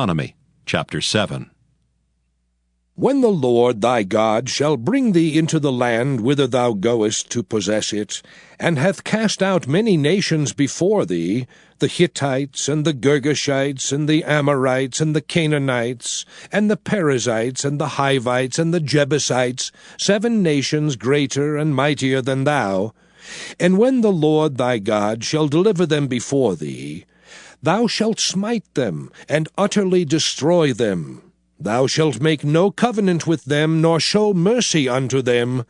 Deuteronomy chapter 7. When the Lord thy God shall bring thee into the land whither thou goest to possess it, and hath cast out many nations before thee, the Hittites, and the Girgashites, and the Amorites, and the Canaanites, and the Perizzites, and the Hivites, and the Jebusites, 7 nations greater and mightier than thou, and when the Lord thy God shall deliver them before thee, thou shalt smite them, and utterly destroy them. Thou shalt make no covenant with them, nor show mercy unto them,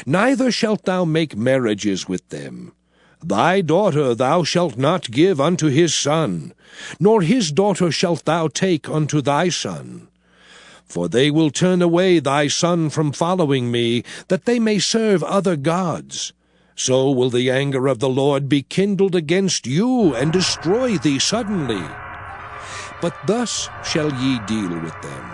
neither shalt thou make marriages with them. Thy daughter thou shalt not give unto his son, nor his daughter shalt thou take unto thy son. For they will turn away thy son from following me, that they may serve other gods. So will the anger of the Lord be kindled against you, and destroy thee suddenly. But thus shall ye deal with them.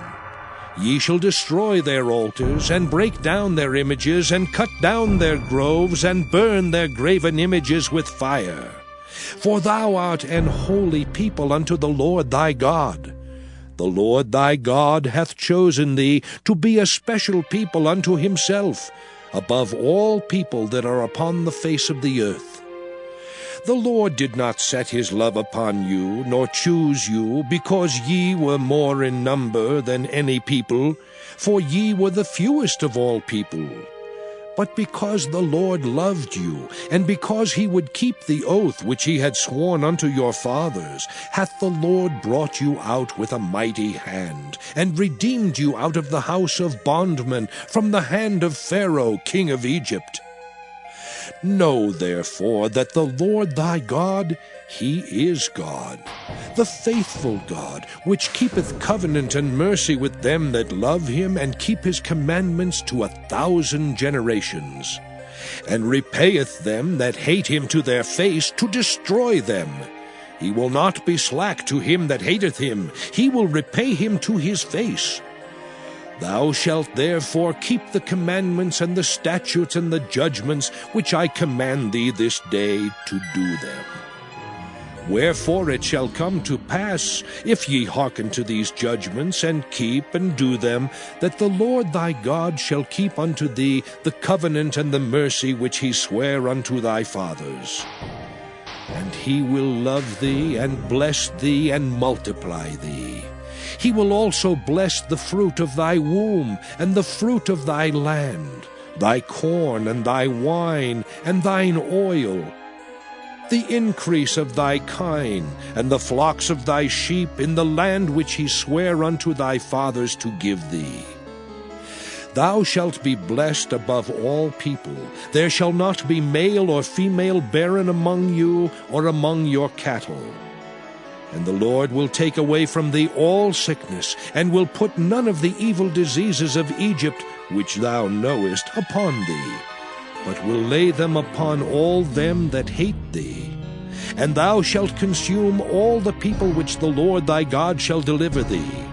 Ye shall destroy their altars, and break down their images, and cut down their groves, and burn their graven images with fire. For thou art an holy people unto the Lord thy God. The Lord thy God hath chosen thee to be a special people unto himself, above all people that are upon the face of the earth. The Lord did not set his love upon you, nor choose you, because ye were more in number than any people, for ye were the fewest of all people. But because the Lord loved you, and because he would keep the oath which he had sworn unto your fathers, hath the Lord brought you out with a mighty hand, and redeemed you out of the house of bondmen, from the hand of Pharaoh king of Egypt. Know therefore that the Lord thy God, he is God, the faithful God, which keepeth covenant and mercy with them that love him, and keep his commandments to 1,000 generations, and repayeth them that hate him to their face, to destroy them. He will not be slack to him that hateth him, he will repay him to his face. Thou shalt therefore keep the commandments and the statutes and the judgments which I command thee this day to do them. Wherefore it shall come to pass, if ye hearken to these judgments, and keep and do them, that the Lord thy God shall keep unto thee the covenant and the mercy which he sware unto thy fathers. And he will love thee, and bless thee, and multiply thee. He will also bless the fruit of thy womb, and the fruit of thy land, thy corn, and thy wine, and thine oil, the increase of thy kine, and the flocks of thy sheep, in the land which he sware unto thy fathers to give thee. Thou shalt be blessed above all people. There shall not be male or female barren among you, or among your cattle. And the Lord will take away from thee all sickness, and will put none of the evil diseases of Egypt, which thou knowest, upon thee, but will lay them upon all them that hate thee. And thou shalt consume all the people which the Lord thy God shall deliver thee.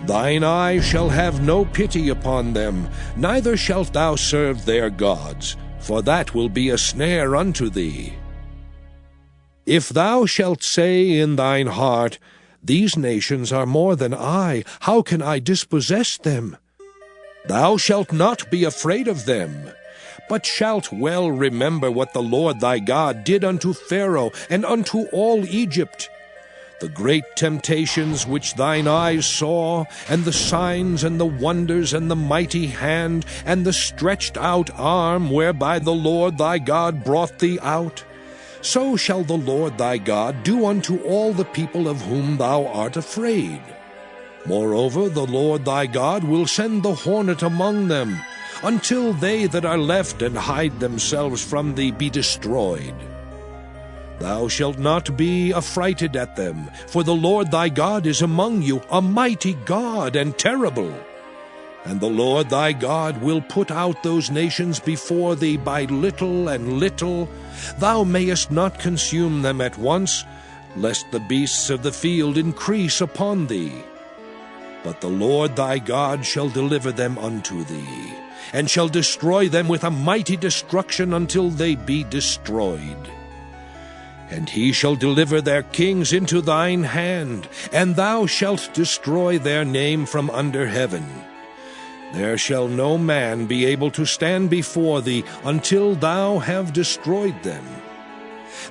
Thine eye shall have no pity upon them, neither shalt thou serve their gods, for that will be a snare unto thee. If thou shalt say in thine heart, These nations are more than I, how can I dispossess them? Thou shalt not be afraid of them, but shalt well remember what the Lord thy God did unto Pharaoh and unto all Egypt, the great temptations which thine eyes saw, and the signs and the wonders, and the mighty hand, and the stretched out arm whereby the Lord thy God brought thee out. So shall the Lord thy God do unto all the people of whom thou art afraid. Moreover, the Lord thy God will send the hornet among them, until they that are left and hide themselves from thee be destroyed. Thou shalt not be affrighted at them, for the Lord thy God is among you, a mighty God and terrible. And the Lord thy God will put out those nations before thee by little and little. Thou mayest not consume them at once, lest the beasts of the field increase upon thee. But the Lord thy God shall deliver them unto thee, and shall destroy them with a mighty destruction until they be destroyed. And he shall deliver their kings into thine hand, and thou shalt destroy their name from under heaven. There shall no man be able to stand before thee until thou have destroyed them.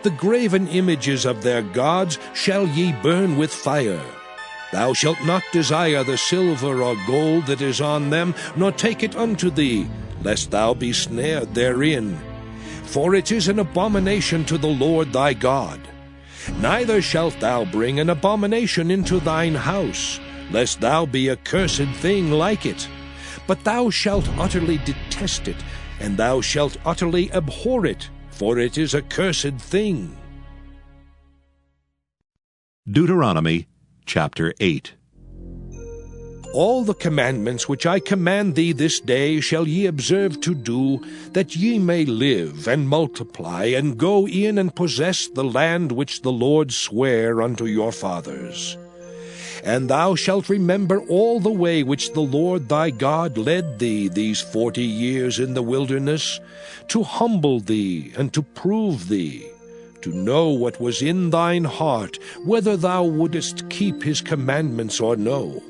The graven images of their gods shall ye burn with fire. Thou shalt not desire the silver or gold that is on them, nor take it unto thee, lest thou be snared therein. For it is an abomination to the Lord thy God. Neither shalt thou bring an abomination into thine house, lest thou be a cursed thing like it. But thou shalt utterly detest it, and thou shalt utterly abhor it, for it is a cursed thing. Deuteronomy chapter 8. All the commandments which I command thee this day shall ye observe to do, that ye may live and multiply, and go in and possess the land which the Lord sware unto your fathers. And thou shalt remember all the way which the Lord thy God led thee these 40 years in the wilderness, to humble thee and to prove thee, to know what was in thine heart, whether thou wouldest keep his commandments or no.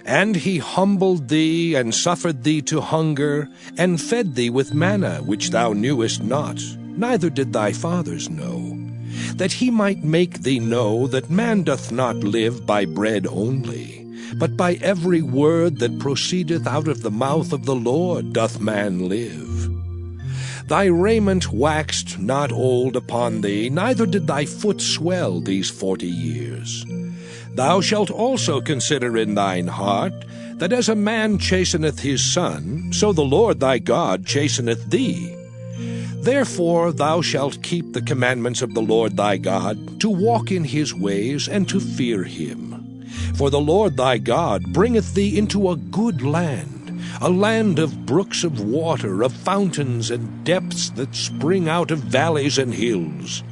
And he humbled thee, and suffered thee to hunger, and fed thee with manna which thou knewest not, neither did thy fathers know, that he might make thee know that man doth not live by bread only, but by every word that proceedeth out of the mouth of the Lord doth man live. Thy raiment waxed not old upon thee, neither did thy foot swell these 40 years. Thou shalt also consider in thine heart, that as a man chasteneth his son, so the Lord thy God chasteneth thee. Therefore thou shalt keep the commandments of the Lord thy God, to walk in his ways, and to fear him. For the Lord thy God bringeth thee into a good land, a land of brooks of water, of fountains and depths that spring out of valleys and hills,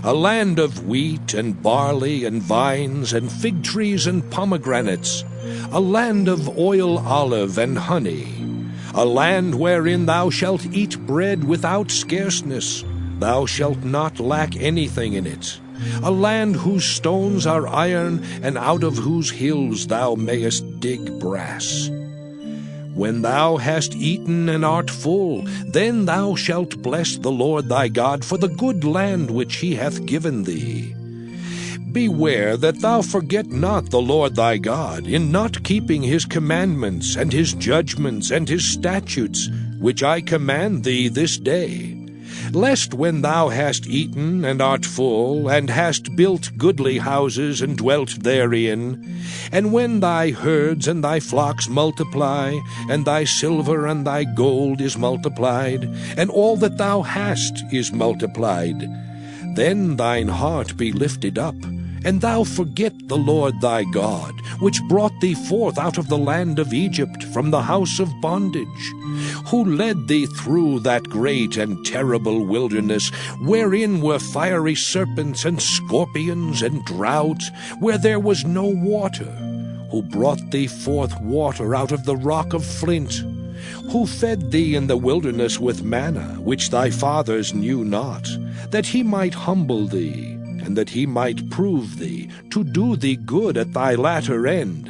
a land of wheat and barley and vines and fig trees and pomegranates, a land of oil, olive, and honey, a land wherein thou shalt eat bread without scarceness, thou shalt not lack anything in it, a land whose stones are iron, and out of whose hills thou mayest dig brass. When thou hast eaten and art full, then thou shalt bless the Lord thy God for the good land which he hath given thee. Beware that thou forget not the Lord thy God, in not keeping his commandments, and his judgments, and his statutes, which I command thee this day, lest when thou hast eaten and art full, and hast built goodly houses and dwelt therein, and when thy herds and thy flocks multiply, and thy silver and thy gold is multiplied, and all that thou hast is multiplied, then thine heart be lifted up, and thou forget the Lord thy God, which brought thee forth out of the land of Egypt from the house of bondage, who led thee through that great and terrible wilderness, wherein were fiery serpents and scorpions and drought, where there was no water, who brought thee forth water out of the rock of flint, who fed thee in the wilderness with manna, which thy fathers knew not, that he might humble thee, and that he might prove thee, to do thee good at thy latter end.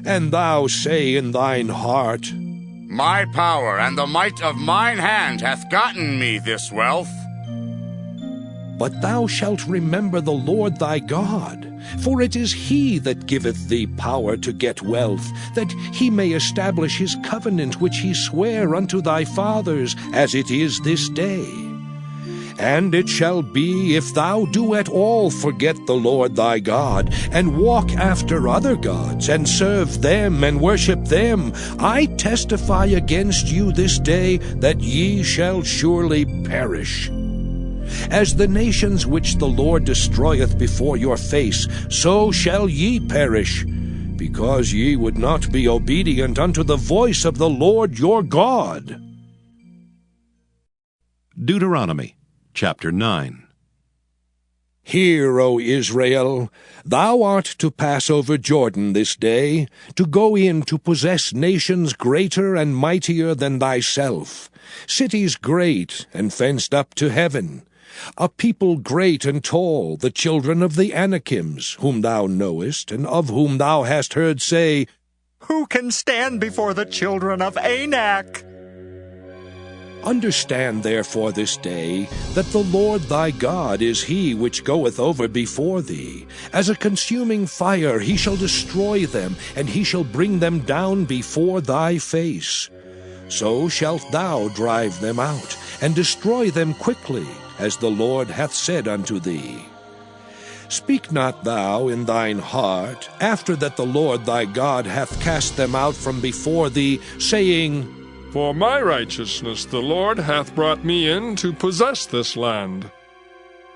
And thou say in thine heart, My power and the might of mine hand hath gotten me this wealth. But thou shalt remember the Lord thy God, for it is he that giveth thee power to get wealth, that he may establish his covenant which he sware unto thy fathers, as it is this day. And it shall be, if thou do at all forget the Lord thy God, and walk after other gods, and serve them, and worship them, I testify against you this day, that ye shall surely perish. As the nations which the Lord destroyeth before your face, so shall ye perish, because ye would not be obedient unto the voice of the Lord your God. Deuteronomy chapter 9. Hear, O Israel, thou art to pass over Jordan this day, to go in to possess nations greater and mightier than thyself, cities great and fenced up to heaven, A people great and tall, the children of the Anakims, whom thou knowest, and of whom thou hast heard say, Who can stand before the children of Anak? Understand therefore this day that the Lord thy God is he which goeth over before thee. As a consuming fire he shall destroy them, and he shall bring them down before thy face. So shalt thou drive them out, and destroy them quickly, as the Lord hath said unto thee. Speak not thou in thine heart, after that the Lord thy God hath cast them out from before thee, saying, For my righteousness the Lord hath brought me in to possess this land.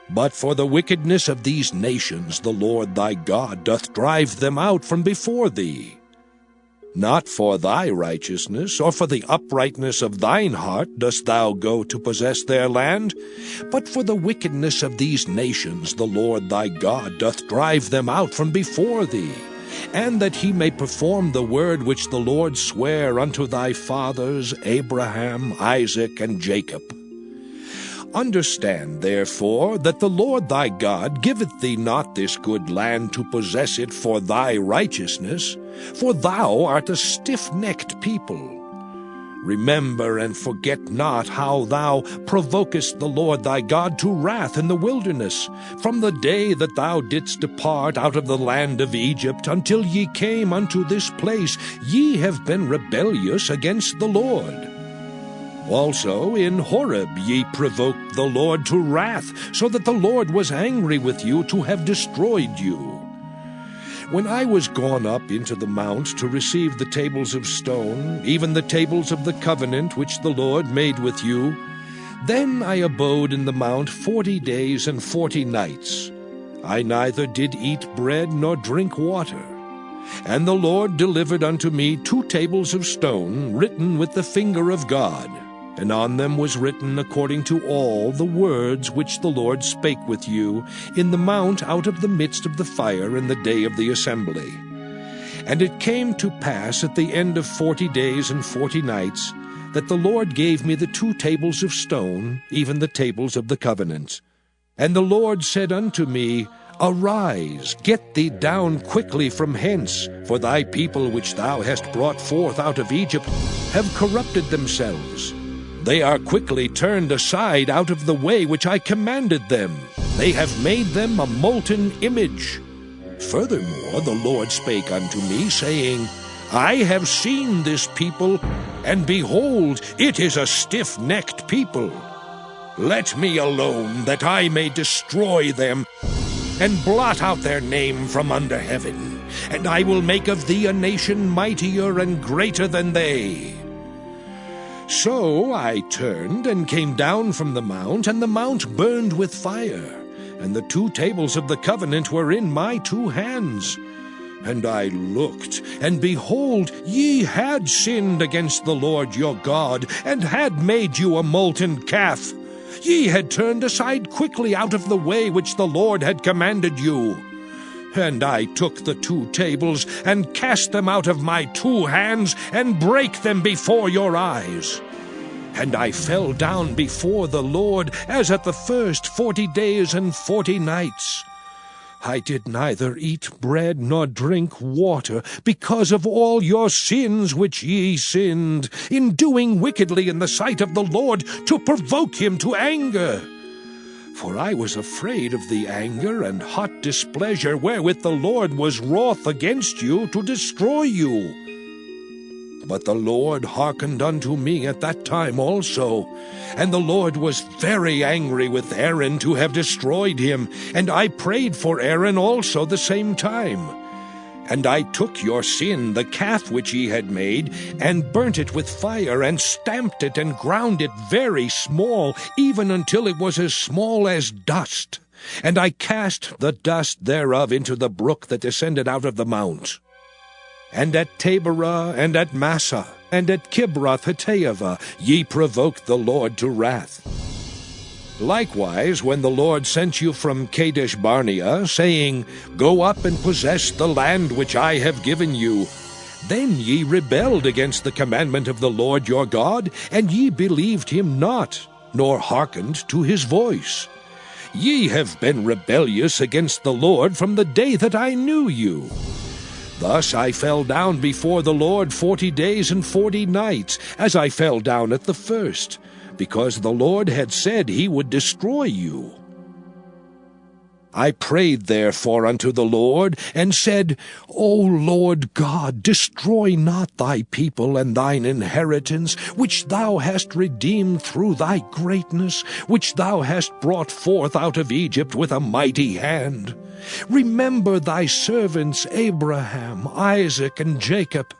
But for the wickedness of these nations the Lord thy God doth drive them out from before thee. Not for thy righteousness, or for the uprightness of thine heart dost thou go to possess their land, but for the wickedness of these nations the Lord thy God doth drive them out from before thee, and that he may perform the word which the Lord sware unto thy fathers Abraham, Isaac, and Jacob. Understand, therefore, that the Lord thy God giveth thee not this good land to possess it for thy righteousness, for thou art a stiff-necked people. Remember and forget not how thou provokest the Lord thy God to wrath in the wilderness, from the day that thou didst depart out of the land of Egypt until ye came unto this place. Ye have been rebellious against the Lord. Also in Horeb ye provoked the Lord to wrath, so that the Lord was angry with you to have destroyed you. When I was gone up into the mount to receive the tables of stone, even the tables of the covenant which the Lord made with you, then I abode in the mount 40 days and 40 nights. I neither did eat bread nor drink water. And the Lord delivered unto me 2 tables of stone, written with the finger of God, and on them was written according to all the words which the Lord spake with you in the mount out of the midst of the fire in the day of the assembly. And it came to pass at the end of 40 days and 40 nights, that the Lord gave me the 2 tables of stone, even the tables of the covenant. And the Lord said unto me, Arise, get thee down quickly from hence, for thy people which thou hast brought forth out of Egypt have corrupted themselves. They are quickly turned aside out of the way which I commanded them. They have made them a molten image. Furthermore the Lord spake unto me, saying, I have seen this people, and behold, it is a stiff-necked people. Let me alone, that I may destroy them, and blot out their name from under heaven, and I will make of thee a nation mightier and greater than they. So I turned and came down from the mount, and the mount burned with fire, and the 2 tables of the covenant were in my 2 hands. And I looked, and behold, ye had sinned against the Lord your God, and had made you a molten calf. Ye had turned aside quickly out of the way which the Lord had commanded you. And I took the 2 tables, and cast them out of my 2 hands, and brake them before your eyes. And I fell down before the Lord, as at the first 40 days and 40 nights. I did neither eat bread nor drink water, because of all your sins which ye sinned, in doing wickedly in the sight of the Lord, to provoke him to anger. For I was afraid of the anger and hot displeasure wherewith the Lord was wroth against you to destroy you. But the Lord hearkened unto me at that time also, and the Lord was very angry with Aaron to have destroyed him, and I prayed for Aaron also the same time. And I took your sin, the calf which ye had made, and burnt it with fire, and stamped it, and ground it very small, even until it was as small as dust. And I cast the dust thereof into the brook that descended out of the mount. And at Taberah, and at Massah, and at Kibroth-Hattaavah ye provoked the Lord to wrath. Likewise, when the Lord sent you from Kadesh Barnea, saying, Go up and possess the land which I have given you, then ye rebelled against the commandment of the Lord your God, and ye believed him not, nor hearkened to his voice. Ye have been rebellious against the Lord from the day that I knew you. Thus I fell down before the Lord 40 days and 40 nights, as I fell down at the first, because the Lord had said he would destroy you. I prayed therefore unto the Lord, and said, O Lord God, destroy not thy people and thine inheritance, which thou hast redeemed through thy greatness, which thou hast brought forth out of Egypt with a mighty hand. Remember thy servants Abraham, Isaac, and Jacob.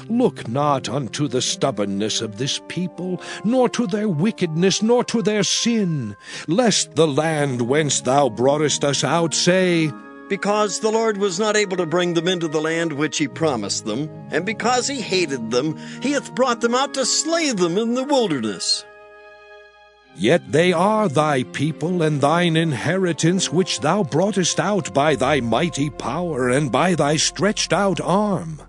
Look not unto the stubbornness of this people, nor to their wickedness, nor to their sin, lest the land whence thou broughtest us out say, Because the Lord was not able to bring them into the land which he promised them, and because he hated them, he hath brought them out to slay them in the wilderness. Yet they are thy people and thine inheritance, which thou broughtest out by thy mighty power and by thy stretched out arm.